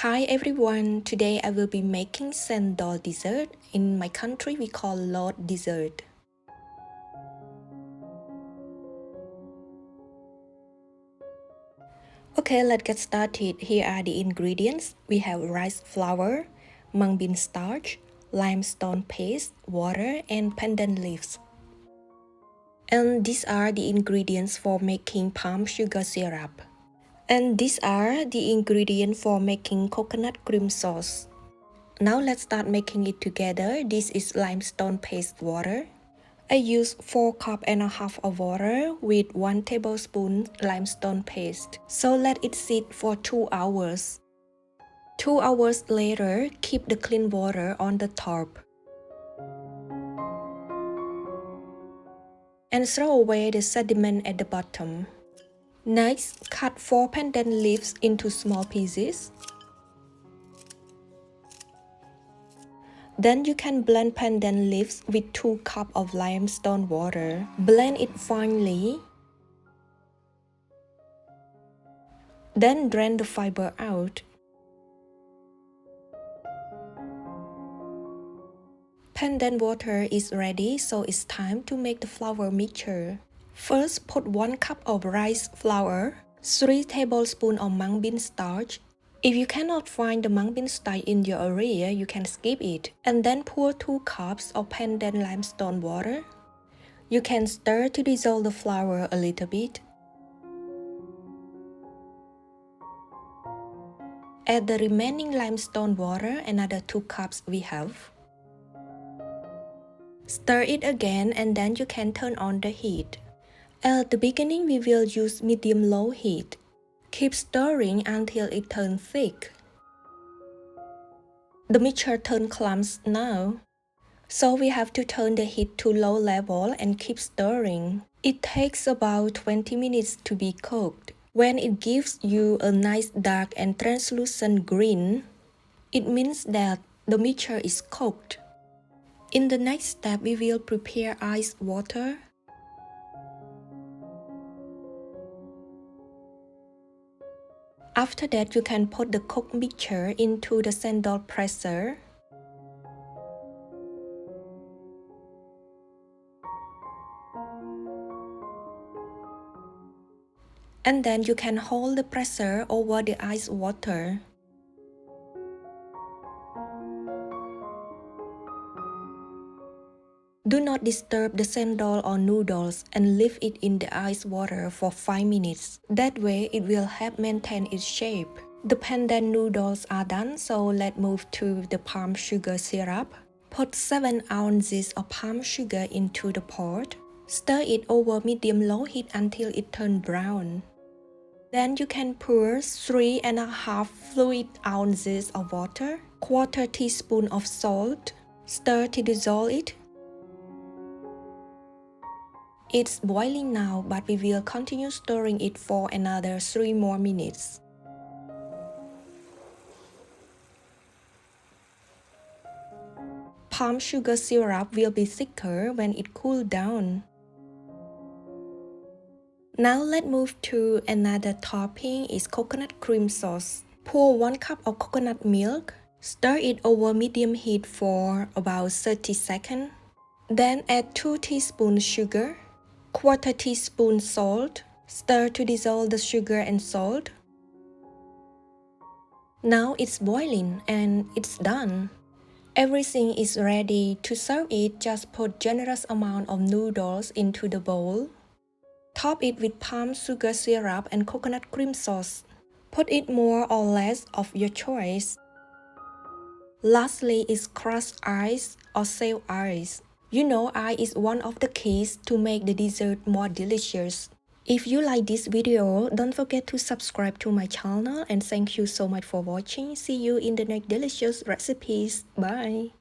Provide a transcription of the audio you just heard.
Hi everyone, today I will be making Cendol dessert. In my country we call Lod Dessert. Okay, let's get started. Here are the ingredients. We have rice flour, mung bean starch, limestone paste, water, and pandan leaves. And these are the ingredients for making palm sugar syrup. And these are the ingredients for making coconut cream sauce. Now let's start making it together. This is limestone paste water. I use 4 cups and a half of water with 1 tablespoon limestone paste. So let it sit for 2 hours. 2 hours later, keep the clean water on the top. And throw away the sediment at the bottom. Next, cut 4 pandan leaves into small pieces. Then you can blend pandan leaves with 2 cups of limestone water. Blend it finely. Then drain the fiber out. Pandan water is ready, so it's time to make the flour mixture. First, put 1 cup of rice flour, 3 tablespoons of mung bean starch. If you cannot find the mung bean starch in your area, you can skip it. And then pour 2 cups of pandan limestone water. You can stir to dissolve the flour a little bit. Add the remaining limestone water, another 2 cups we have. Stir it again and then you can turn on the heat. At the beginning we will use medium-low heat. Keep stirring until it turns thick. The mixture turns clumps now. So we have to turn the heat to low level and keep stirring. It takes about 20 minutes to be cooked. When it gives you a nice dark and translucent green, it means that the mixture is cooked. In the next step, we will prepare ice water. After that, you can put the cooked mixture into the Cendol presser. And then you can hold the presser over the ice water. Do not disturb the cendol or noodles and leave it in the ice water for 5 minutes. That way it will help maintain its shape. The pandan noodles are done, so let's move to the palm sugar syrup. Put 7 ounces of palm sugar into the pot. Stir it over medium-low heat until it turns brown. Then you can pour 3.5 fluid ounces of water, 1/4 teaspoon of salt. Stir to dissolve it. It's boiling now, but we will continue stirring it for another 3 more minutes. Palm sugar syrup will be thicker when it cools down. Now let's move to another topping is coconut cream sauce. Pour 1 cup of coconut milk. Stir it over medium heat for about 30 seconds. Then add 2 teaspoons sugar. 1/4 teaspoon salt. Stir to dissolve the sugar and salt. Now it's boiling and it's done. Everything is ready to serve it. Just put generous amount of noodles into the bowl. Top it with palm sugar syrup and coconut cream sauce. Put it more or less of your choice. Lastly is crushed ice or shaved ice. You know, ice is one of the keys to make the dessert more delicious. If you like this video, don't forget to subscribe to my channel and thank you so much for watching. See you in the next delicious recipes. Bye!